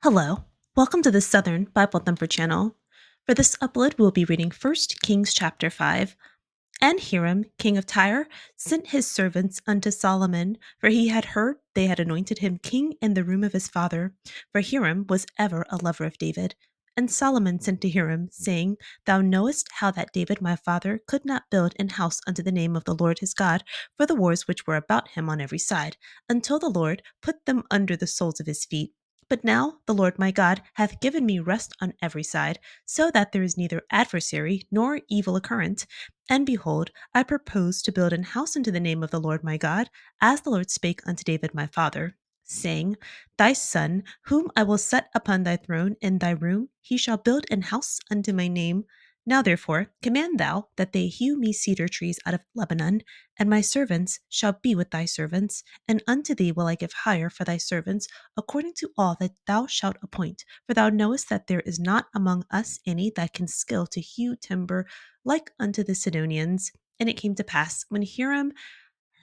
Hello, welcome to the Southern Bible Thumper channel. For this upload, we'll be reading 1 Kings chapter 5. And Hiram, king of Tyre, sent his servants unto Solomon, for he had heard they had anointed him king in the room of his father, for Hiram was ever a lover of David. And Solomon sent to Hiram, saying, Thou knowest how that David my father could not build an house unto the name of the Lord his God, for the wars which were about him on every side, until the Lord put them under the soles of his feet. But now the Lord my God hath given me rest on every side, so that there is neither adversary nor evil occurrent. And behold, I propose to build an house unto the name of the Lord my God, as the Lord spake unto David my father, saying, Thy son, whom I will set upon thy throne in thy room, he shall build an house unto my name. Now therefore command thou that they hew me cedar trees out of Lebanon, and my servants shall be with thy servants, and unto thee will I give hire for thy servants, according to all that thou shalt appoint. For thou knowest that there is not among us any that can skill to hew timber like unto the Sidonians. And it came to pass, when Hiram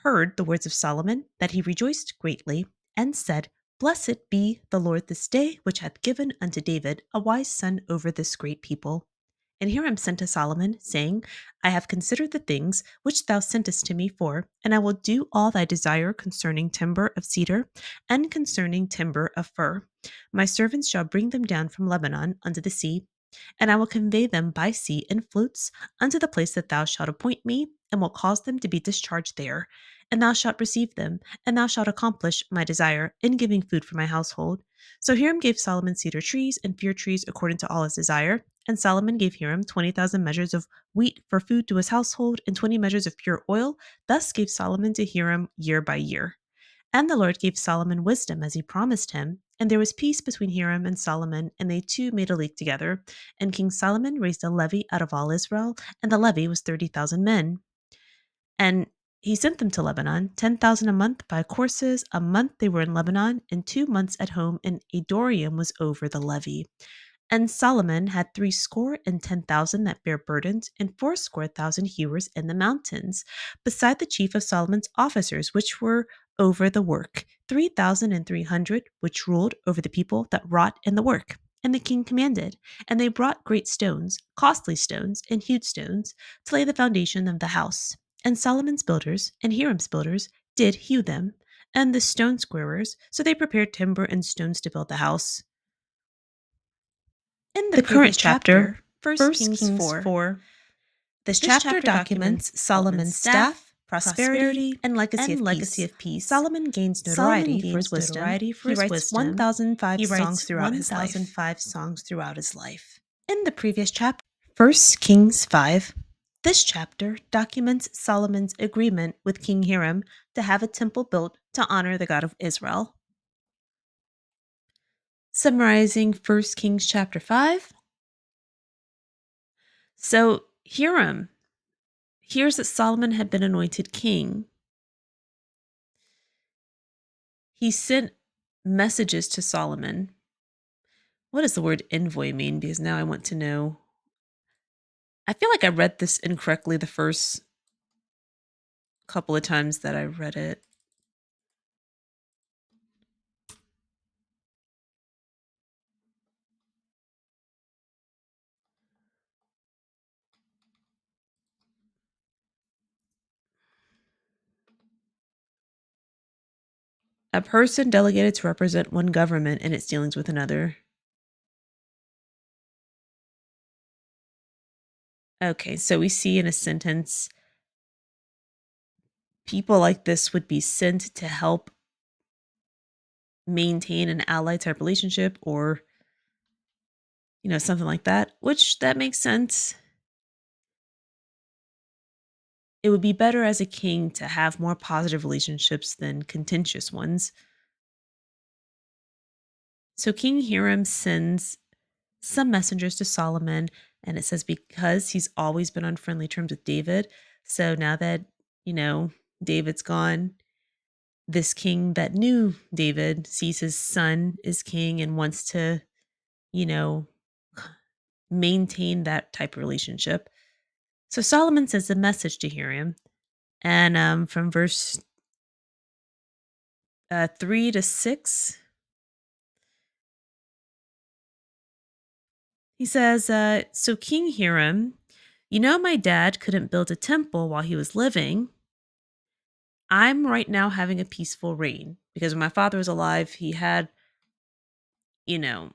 heard the words of Solomon, that he rejoiced greatly, and said, Blessed be the Lord this day, which hath given unto David a wise son over this great people. And Hiram sent to Solomon, saying, I have considered the things which thou sentest to me for, and I will do all thy desire concerning timber of cedar, and concerning timber of fir. My servants shall bring them down from Lebanon unto the sea, and I will convey them by sea in floats unto the place that thou shalt appoint me, and will cause them to be discharged there. And thou shalt receive them, and thou shalt accomplish my desire in giving food for my household. So Hiram gave Solomon cedar trees and fir trees according to all his desire. And Solomon gave Hiram 20,000 measures of wheat for food to his household, and 20 measures of pure oil. Thus gave Solomon to Hiram year by year. And the Lord gave Solomon wisdom as he promised him. And there was peace between Hiram and Solomon, and they two made a league together. And King Solomon raised a levy out of all Israel, and the levy was 30,000 men. And he sent them to Lebanon, 10,000 a month by courses. A month they were in Lebanon, and 2 months at home, and Adorium was over the levy. And Solomon had 60,010 that bare burdens, and 80,000 hewers in the mountains, beside the chief of Solomon's officers, which were over the work, 3,300, which ruled over the people that wrought in the work. And the king commanded, and they brought great stones, costly stones, and hewed stones, to lay the foundation of the house. And Solomon's builders and Hiram's builders did hew them, and the stone squarers, so they prepared timber and stones to build the house. In the current chapter, 1 Kings 4, this chapter documents Solomon's staff, prosperity, and legacy of peace. Solomon gains notoriety for his wisdom. He writes 1,005 songs throughout his life. In the previous chapter, 1 Kings 5, this chapter documents Solomon's agreement with King Hiram to have a temple built to honor the God of Israel. Summarizing 1 Kings chapter 5. So Hiram hears that Solomon had been anointed king. He sent messages to Solomon. What does the word envoy mean? Because now I want to know. I feel like I read this incorrectly the first couple of times that I read it. A person delegated to represent one government in its dealings with another. Okay, so we see in a sentence, people like this would be sent to help maintain an ally type relationship, or something like that, which that makes sense. It would be better as a king to have more positive relationships than contentious ones. So King Hiram sends some messengers to Solomon, and it says because he's always been on friendly terms with David. So now that, David's gone, this king that knew David sees his son is king and wants to, you know, maintain that type of relationship. So Solomon sends a message to Hiram, and from verse 3 to 6, He says, so King Hiram, my dad couldn't build a temple while he was living. I'm right now having a peaceful reign because when my father was alive, he had, you know,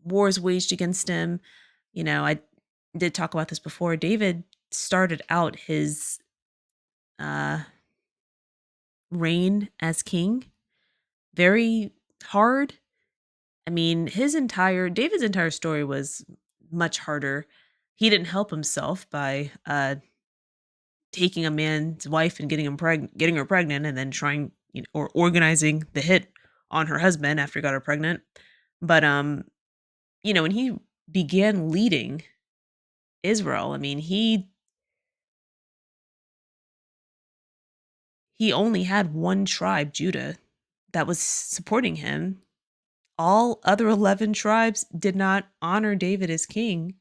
wars waged against him. I did talk about this before. David started out his uh, reign as king very hard. I mean, David's entire story was much harder. He didn't help himself by taking a man's wife and getting her pregnant, and then trying, or organizing the hit on her husband after he got her pregnant. But when he began leading Israel, I mean, he only had one tribe, Judah, that was supporting him. All other 11 tribes did not honor David as king,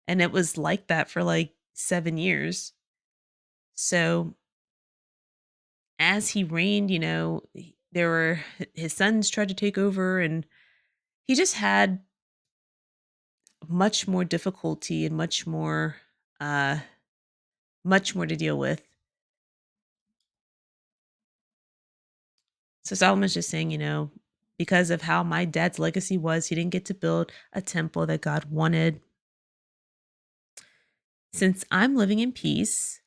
and it was like that for like 7 years. So, as he reigned, there were his sons tried to take over, and he just had much more difficulty and uh much more to deal with. So Solomon's just saying, because of how my dad's legacy was, he didn't get to build a temple that God wanted. Since I'm living in peace,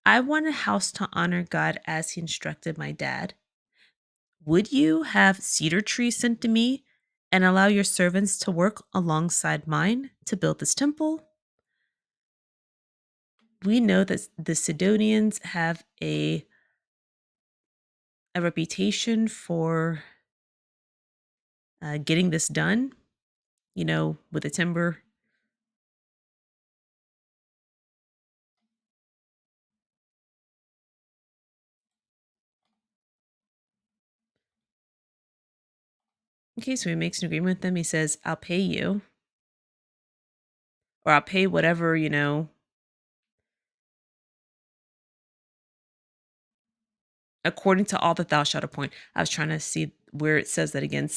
I want a house to honor God as he instructed my dad. Would you have cedar trees sent to me and allow your servants to work alongside mine to build this temple? We know that the Sidonians have a reputation for getting this done, with the timber. Okay, so he makes an agreement with them. He says, I'll pay you, or I'll pay whatever, according to all that thou shalt appoint. I was trying to see where it says that again.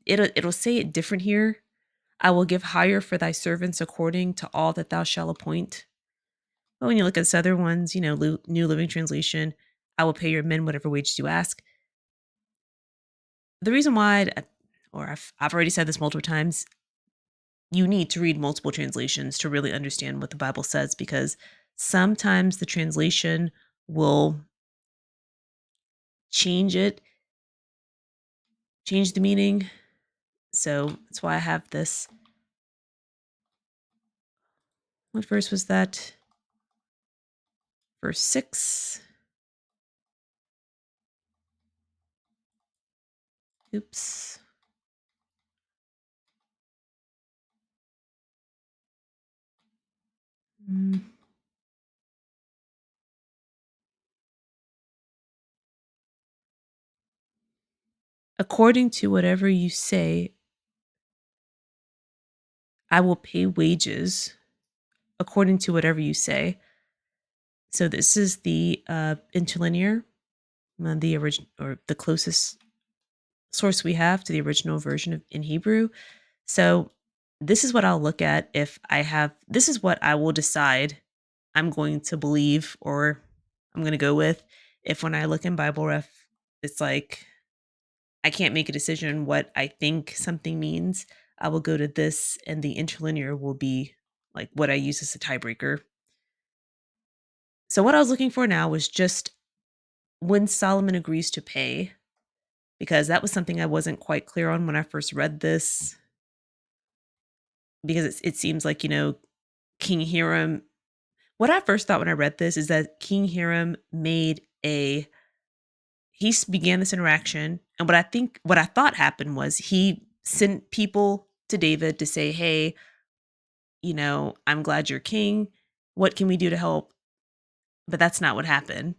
It'll say it different here. I will give hire for thy servants according to all that thou shalt appoint. But when you look at this other ones, New Living Translation, I will pay your men whatever wages you ask. The reason why, or I've already said this multiple times, you need to read multiple translations to really understand what the Bible says, because sometimes the translation will change it, change the meaning. So that's why I have this. What verse was that? Verse 6. Oops. Mm. According to whatever you say, I will pay wages according to whatever you say. So this is the interlinear, the original, or the closest source we have to the original version in Hebrew. So this is what I'll look at this is what I will decide I'm going to believe, or I'm going to go with. If when I look in Bible Ref, it's like I can't make a decision what I think something means, I will go to this, and the interlinear will be like what I use as a tiebreaker. So what I was looking for now was just when Solomon agrees to pay, because that was something I wasn't quite clear on when I first read this. Because it seems like, King Hiram, what I first thought when I read this is that King Hiram began this interaction. And what I thought happened was he sent people to David to say, hey, I'm glad you're king. What can we do to help? But that's not what happened.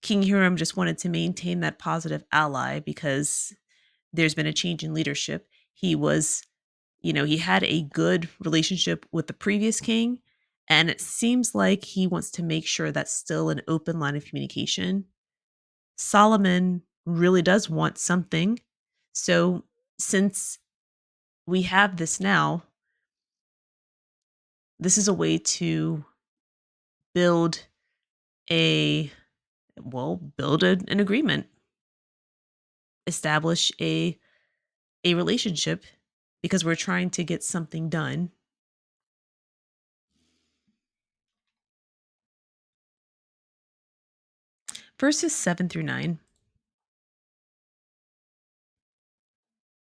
King Hiram just wanted to maintain that positive ally because there's been a change in leadership. He had a good relationship with the previous king, and it seems like he wants to make sure that's still an open line of communication. Solomon really does want something. So, since we have this now. This is a way to build a an agreement, establish a relationship because we're trying to get something done. Verses 7 through 9.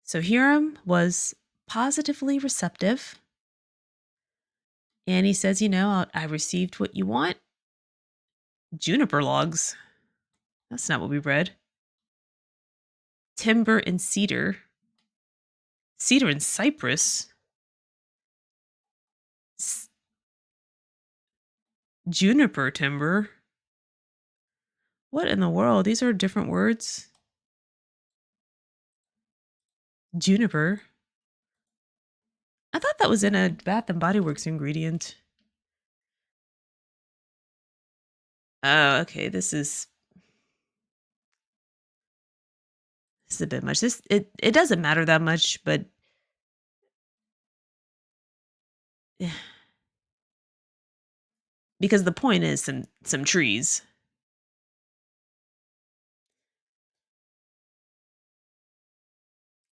So Hiram was positively receptive. And he says, I received what you want. Juniper logs. That's not what we read. Timber and cedar. Cedar and cypress. Juniper timber. What in the world? These are different words. Juniper. I thought that was in a Bath and Body Works ingredient. Oh, okay. This is a bit much. It doesn't matter that much, but because the point is some trees.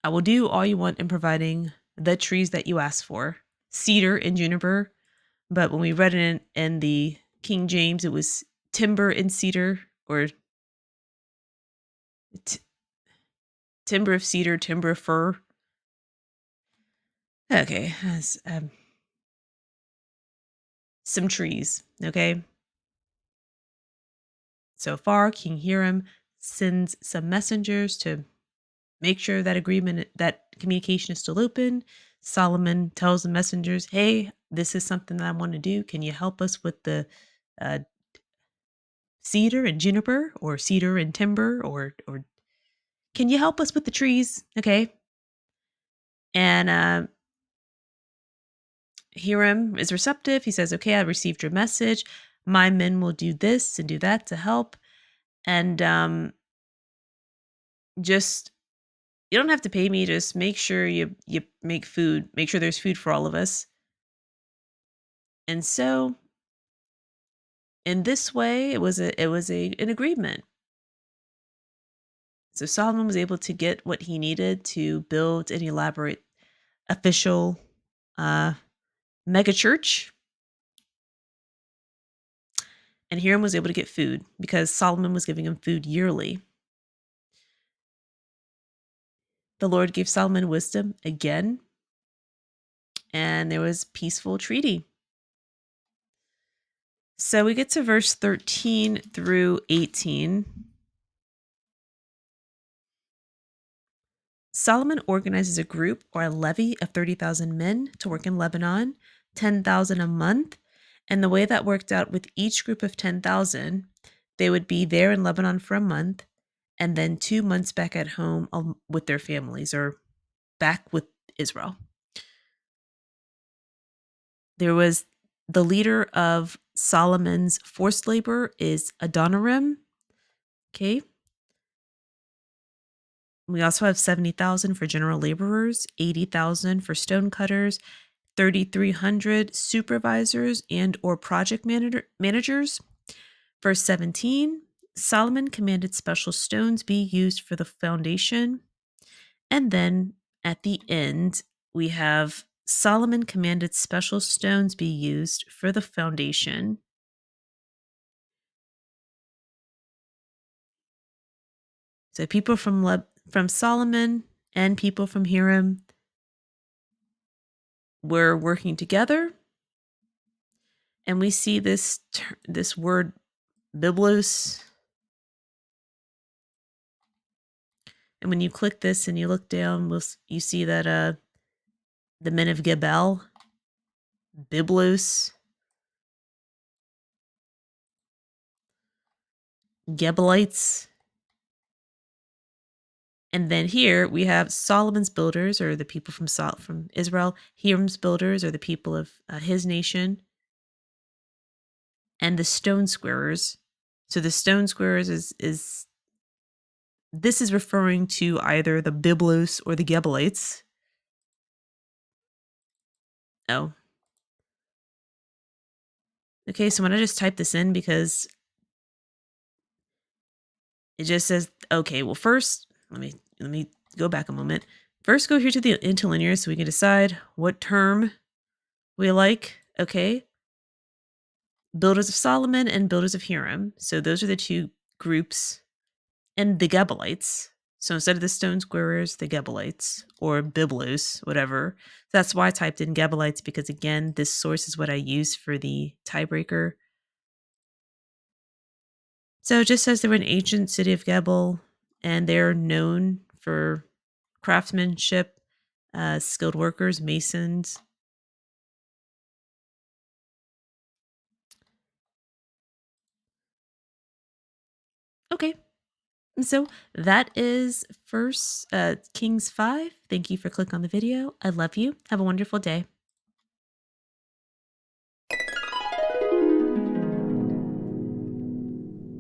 I will do all you want in providing the trees that you ask for. Cedar and juniper. But when we read it in the King James, it was timber and cedar, or timber of cedar, timber of fir. Okay, some trees. Okay. So far, King Hiram sends some messengers to make sure that communication is still open. Solomon tells the messengers, "Hey, this is something that I want to do. Can you help us with the uh, cedar and juniper, or cedar and timber, or can you help us with the trees?" Okay. And Hiram is receptive. He says, "Okay, I received your message. My men will do this and do that to help. And just you don't have to pay me. Just make sure you make food. Make sure there's food for all of us." And so, in this way, it was an agreement. So Solomon was able to get what he needed to build an elaborate official uh, mega church. And Hiram was able to get food because Solomon was giving him food yearly. The Lord gave Solomon wisdom again, and there was peaceful treaty. So we get to verse 13 through 18. Solomon organizes a group or a levy of 30,000 men to work in Lebanon, 10,000 a month. And the way that worked out with each group of 10,000, they would be there in Lebanon for a month and then 2 months back at home with their families, or back with Israel. There was the leader of Solomon's forced labor is Adoniram. Okay. We also have 70,000 for general laborers, 80,000 for stone cutters, 3,300 supervisors and or project managers. Verse 17, Solomon commanded special stones be used for the foundation. And then at the end, we have Solomon commanded special stones be used for the foundation. So people from Solomon and people from Hiram were working together, and we see this word biblos. And when you click this and you look down, you see that the men of Gebel, biblos, Gebelites. And then here we have Solomon's builders, or the people from Israel, Hiram's builders, or the people of his nation, and the stone squarers. So the stone squarers is this is referring to either the Biblos or the Gebelites. Oh, okay. So when I just type this in because it just says, okay, well, first, let me go back a moment. First, go here to the interlinear so we can decide what term we like. Okay. Builders of Solomon and builders of Hiram. So those are the two groups. And the Gebelites. So instead of the stone squarers, the Gebelites or Biblos, whatever. That's why I typed in Gebelites because, again, this source is what I use for the tiebreaker. So it just says they were an ancient city of Gebel, and they're known for craftsmanship, skilled workers, masons. Okay, and so that is First Kings 5. Thank you for clicking on the video. I love you. Have a wonderful day.